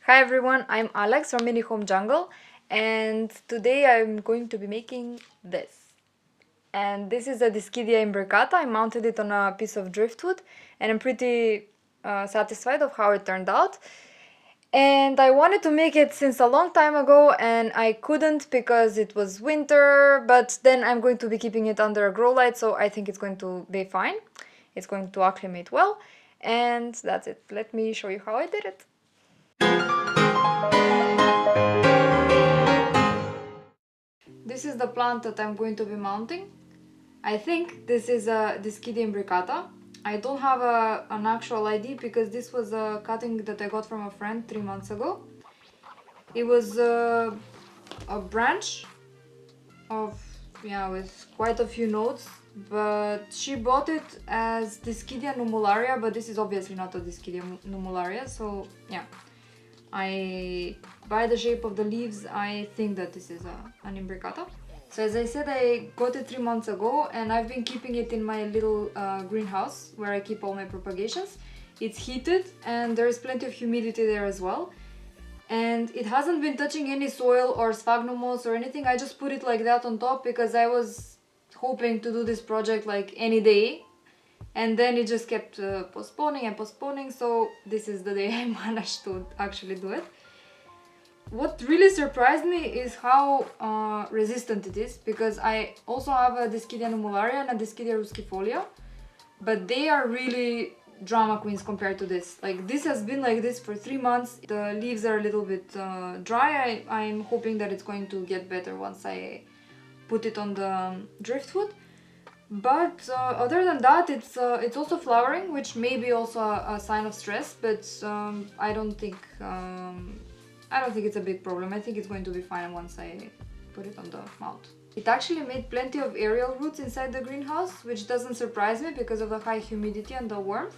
Hi everyone, I'm Alex from Mini Home Jungle, and today I'm going to be making this. And this is a Dischidia imbricata. I mounted it on a piece of driftwood, and I'm pretty satisfied of how it turned out. And I wanted to make it since a long time ago, and I couldn't because it was winter, but then I'm going to be keeping it under a grow light, so I think it's going to be fine. It's going to acclimate well, and that's it. Let me show you how I did it. This is the plant that I'm going to be mounting. I think this is a Dischidia imbricata. I don't have an actual ID because this was a cutting that I got from a friend 3 months ago. It was a branch of, with quite a few nodes, but she bought it as Dischidia numularia, but this is obviously not a Dischidia numularia, so yeah. By the shape of the leaves, I think that this is an imbricata. So as I said, I got it 3 months ago, and I've been keeping it in my little greenhouse where I keep all my propagations. It's heated and there is plenty of humidity there as well. And it hasn't been touching any soil or sphagnum moss or anything. I just put it like that on top because I was hoping to do this project like any day. And then it just kept postponing and postponing, so this is the day I managed to actually do it. What really surprised me is how resistant it is, because I also have a Dischidia numularia and a Dischidia ruskifolia, but they are really drama queens compared to this. Like, this has been like this for 3 months. The leaves are a little bit dry. I'm hoping that it's going to get better once I put it on the driftwood. But other than that, it's also flowering, which may be also a sign of stress. But I don't think it's a big problem. I think it's going to be fine once I put it on the mount. It actually made plenty of aerial roots inside the greenhouse, which doesn't surprise me because of the high humidity and the warmth.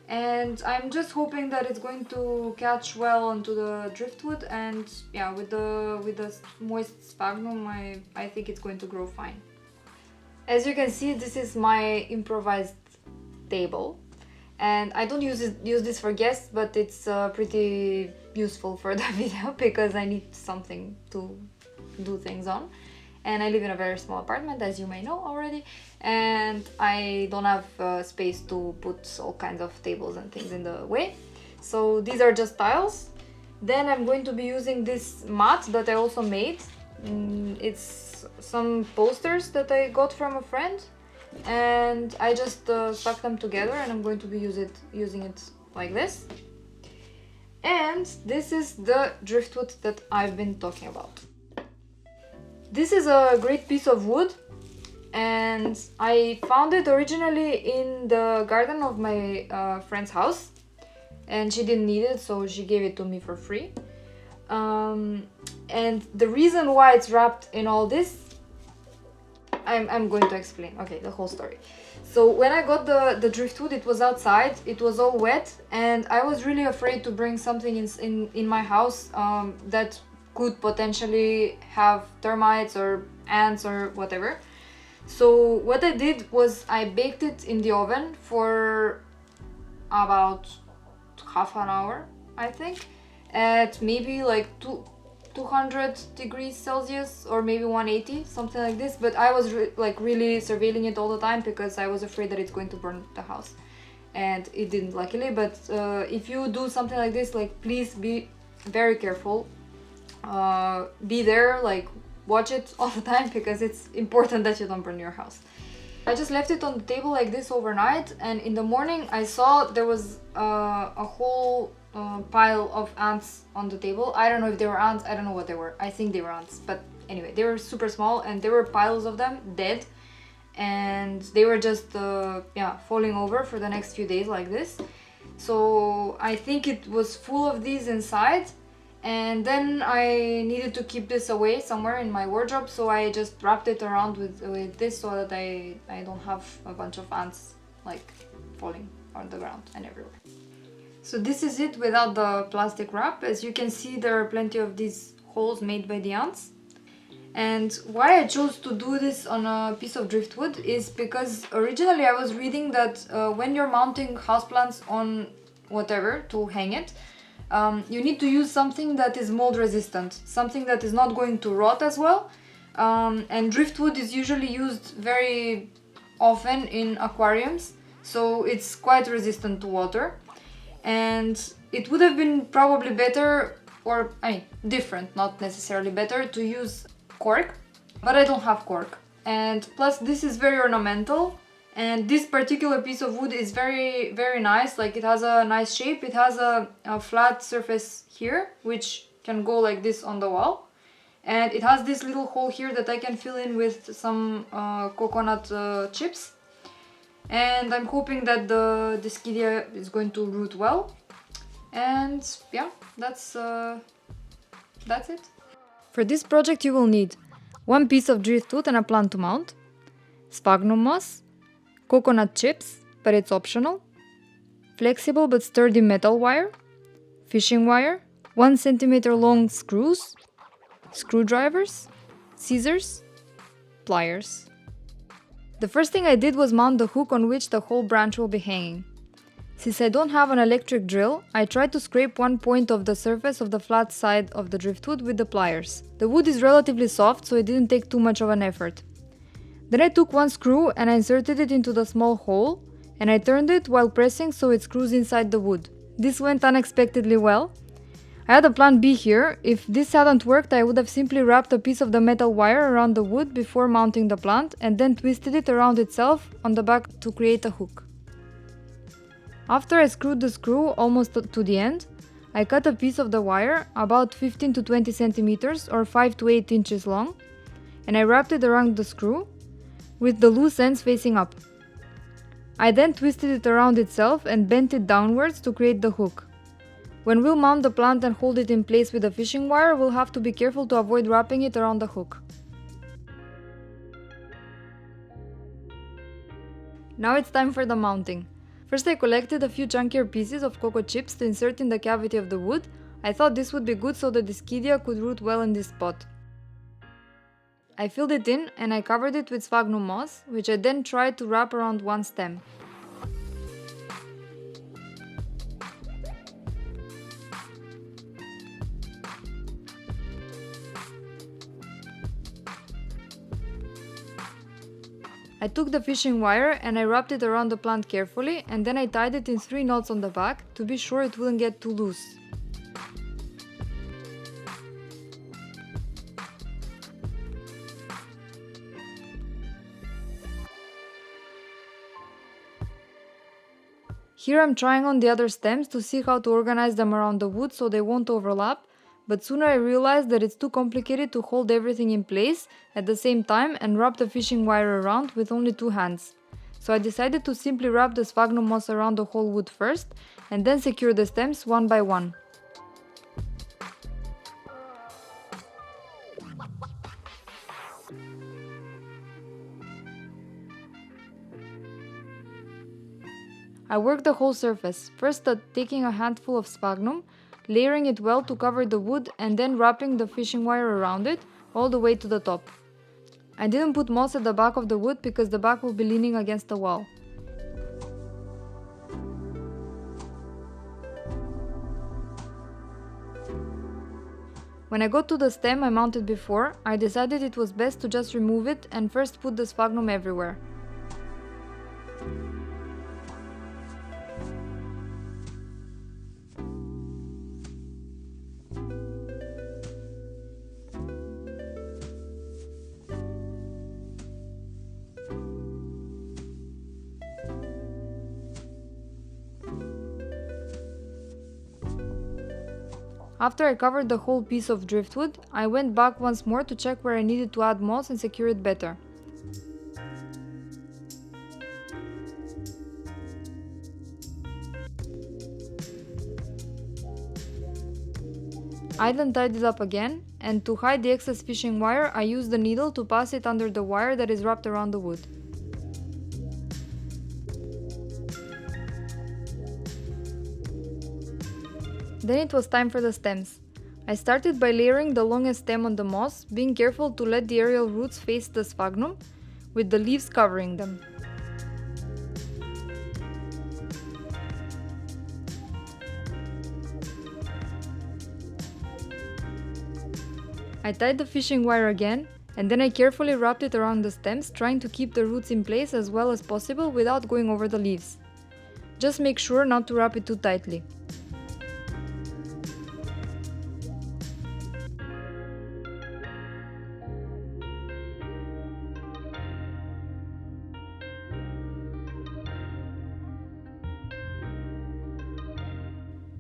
And I'm just hoping that it's going to catch well onto the driftwood, and yeah, with the moist sphagnum, I think it's going to grow fine. As you can see, this is my improvised table, and I don't use this for guests, but it's pretty useful for the video because I need something to do things on. And I live in a very small apartment, as you may know already, and I don't have space to put all kinds of tables and things in the way. So these are just tiles. Then I'm going to be using this mat that I also made. It's some posters that I got from a friend, and I just stuck them together, and I'm going to be using it like this. And this is the driftwood that I've been talking about. This is a great piece of wood, and I found it originally in the garden of my friend's house, and she didn't need it, so she gave it to me for free. And the reason why it's wrapped in all this, I'm going to explain, okay, the whole story. So when I got the driftwood, it was outside, it was all wet, and I was really afraid to bring something in my house that could potentially have termites or ants or whatever. So what I did was I baked it in the oven for about half an hour, I think, at maybe like 200 degrees Celsius or maybe 180, something like this. But I was really surveilling it all the time because I was afraid that it's going to burn the house, and it didn't, luckily. But if you do something like this, like, please be very careful. Be there, like, watch it all the time because it's important that you don't burn your house. I just left it on the table like this overnight, and in the morning I saw there was a whole pile of ants on the table. I don't know if they were ants, I don't know what they were. I think they were ants, but anyway, they were super small, and there were piles of them dead, and they were just falling over for the next few days like this. So I think it was full of these inside, and then I needed to keep this away somewhere in my wardrobe, so I just wrapped it around with this so that I don't have a bunch of ants like falling on the ground and everywhere. So this is it without the plastic wrap. As you can see, there are plenty of these holes made by the ants. And why I chose to do this on a piece of driftwood is because originally I was reading that when you're mounting houseplants on whatever to hang it, you need to use something that is mold resistant, something that is not going to rot as well. And driftwood is usually used very often in aquariums, so it's quite resistant to water. And it would have been probably better, or different, not necessarily better, to use cork, but I don't have cork. And plus this is very ornamental, and this particular piece of wood is very, very nice. Like, it has a nice shape. It has a flat surface here, which can go like this on the wall. And it has this little hole here that I can fill in with some coconut chips. And I'm hoping that the Dischidia is going to root well. And yeah, that's it. For this project you will need one piece of driftwood and a plant to mount, sphagnum moss, coconut chips, but it's optional, flexible but sturdy metal wire, fishing wire, 1 centimeter long screws, screwdrivers, scissors, pliers. The first thing I did was mount the hook on which the whole branch will be hanging. Since I don't have an electric drill, I tried to scrape one point of the surface of the flat side of the driftwood with the pliers. The wood is relatively soft, so it didn't take too much of an effort. Then I took one screw and I inserted it into the small hole, and I turned it while pressing so it screws inside the wood. This went unexpectedly well. I had a plan B here. If this hadn't worked, I would have simply wrapped a piece of the metal wire around the wood before mounting the plant and then twisted it around itself on the back to create a hook. After I screwed the screw almost to the end, I cut a piece of the wire about 15 to 20 centimeters or 5 to 8 inches long, and I wrapped it around the screw with the loose ends facing up. I then twisted it around itself and bent it downwards to create the hook. When we'll mount the plant and hold it in place with a fishing wire, we'll have to be careful to avoid wrapping it around the hook. Now it's time for the mounting. First I collected a few chunkier pieces of cocoa chips to insert in the cavity of the wood. I thought this would be good so the Dischidia could root well in this spot. I filled it in and I covered it with sphagnum moss, which I then tried to wrap around one stem. I took the fishing wire and I wrapped it around the plant carefully, and then I tied it in 3 knots on the back to be sure it wouldn't get too loose. Here I'm trying on the other stems to see how to organize them around the wood so they won't overlap, but sooner I realized that it's too complicated to hold everything in place at the same time and wrap the fishing wire around with only 2 hands. So I decided to simply wrap the sphagnum moss around the whole wood first and then secure the stems one by one. I worked the whole surface, first taking a handful of sphagnum, layering it well to cover the wood and then wrapping the fishing wire around it all the way to the top. I didn't put moss at the back of the wood because the back will be leaning against the wall. When I got to the stem I mounted before, I decided it was best to just remove it and first put the sphagnum everywhere. After I covered the whole piece of driftwood, I went back once more to check where I needed to add moss and secure it better. I then tied it up again, and to hide the excess fishing wire, I used the needle to pass it under the wire that is wrapped around the wood. Then it was time for the stems. I started by layering the longest stem on the moss, being careful to let the aerial roots face the sphagnum, with the leaves covering them. I tied the fishing wire again, and then I carefully wrapped it around the stems, trying to keep the roots in place as well as possible without going over the leaves. Just make sure not to wrap it too tightly.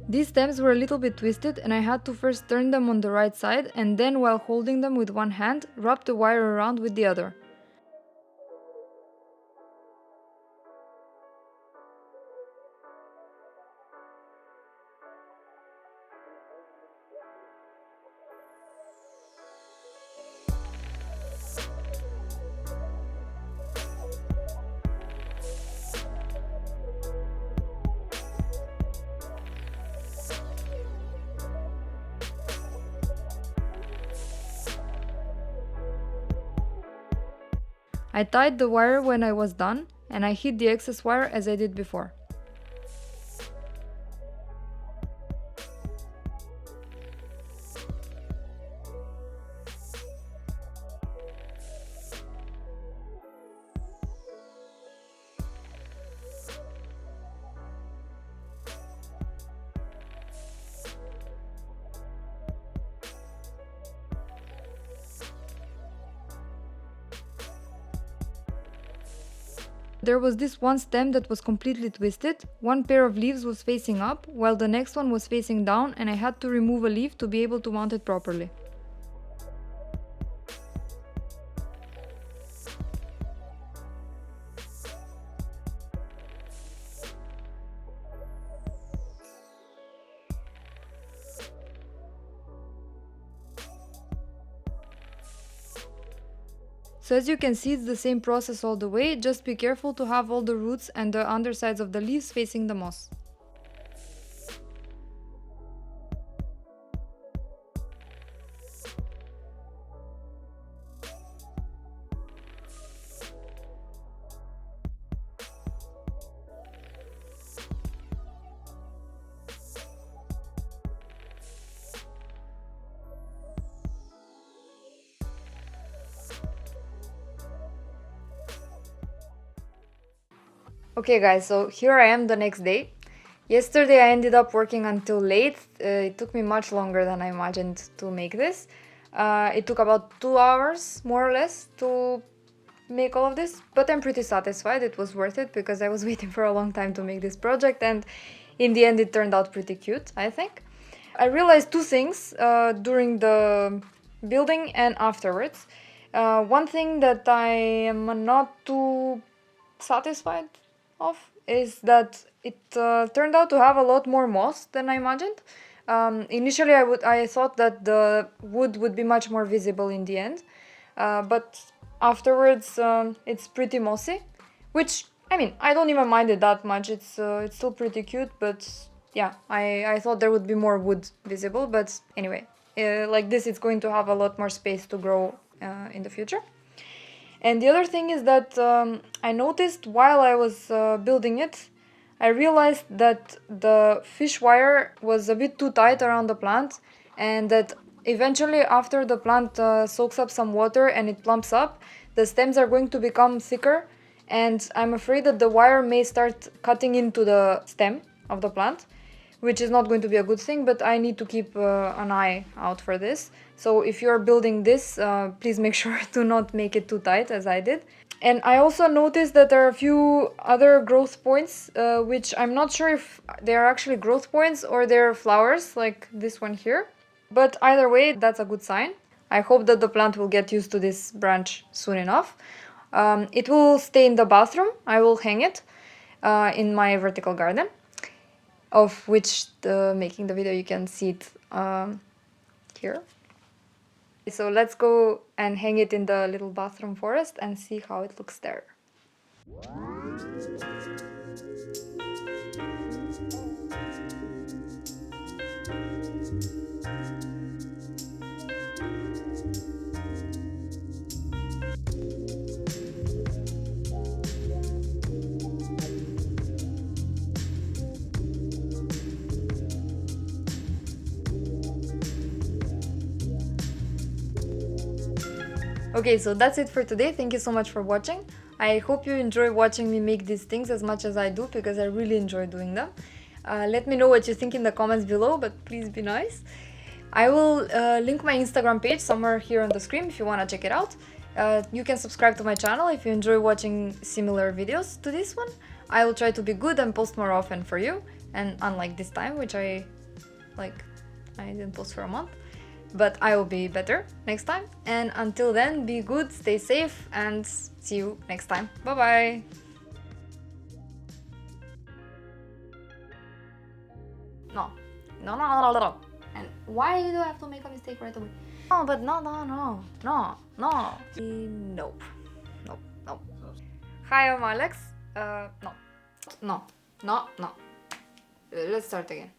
These stems were a little bit twisted and I had to first turn them on the right side and then, while holding them with one hand, wrap the wire around with the other. I tied the wire when I was done, and I hid the excess wire as I did before. There was this one stem that was completely twisted, one pair of leaves was facing up, while the next one was facing down, and I had to remove a leaf to be able to mount it properly. So as you can see, it's the same process all the way, just be careful to have all the roots and the undersides of the leaves facing the moss. Okay guys, so here I am the next day. Yesterday I ended up working until late. It took me much longer than I imagined to make this. It took about 2 hours, more or less, to make all of this, but I'm pretty satisfied. It was worth it because I was waiting for a long time to make this project, and in the end it turned out pretty cute, I think. I realized two things during the building and afterwards. One thing that I am not too satisfied of is that it turned out to have a lot more moss than I imagined. Initially I thought that the wood would be much more visible in the end, but afterwards it's pretty mossy, which, I mean, I don't even mind it that much. It's still pretty cute, but yeah, I thought there would be more wood visible, but anyway, like this it's going to have a lot more space to grow in the future. And the other thing is that I noticed while I was building it, I realized that the fish wire was a bit too tight around the plant, and that eventually after the plant soaks up some water and it plumps up, the stems are going to become thicker, and I'm afraid that the wire may start cutting into the stem of the plant, which is not going to be a good thing, but I need to keep an eye out for this. So if you're building this, please make sure to not make it too tight as I did. And I also noticed that there are a few other growth points, which I'm not sure if they're actually growth points or they're flowers, like this one here. But either way, that's a good sign. I hope that the plant will get used to this branch soon enough. It will stay in the bathroom. I will hang it in my vertical garden, of which making the video you can see it here. So let's go and hang it in the little bathroom forest and see how it looks there. Okay, so that's it for today. Thank you so much for watching. I hope you enjoy watching me make these things as much as I do, because I really enjoy doing them. Let me know what you think in the comments below, but please be nice. I will link my Instagram page somewhere here on the screen if you want to check it out. You can subscribe to my channel if you enjoy watching similar videos to this one. I will try to be good and post more often for you, and unlike this time, which I didn't post for a month. But I will be better next time. And until then, be good, stay safe, and see you next time. Bye bye! No. No, no, no, no, no. And why do I have to make a mistake right away? No, but no. Nope. Nope. Nope. Hi, I'm Alex. No. Let's start again.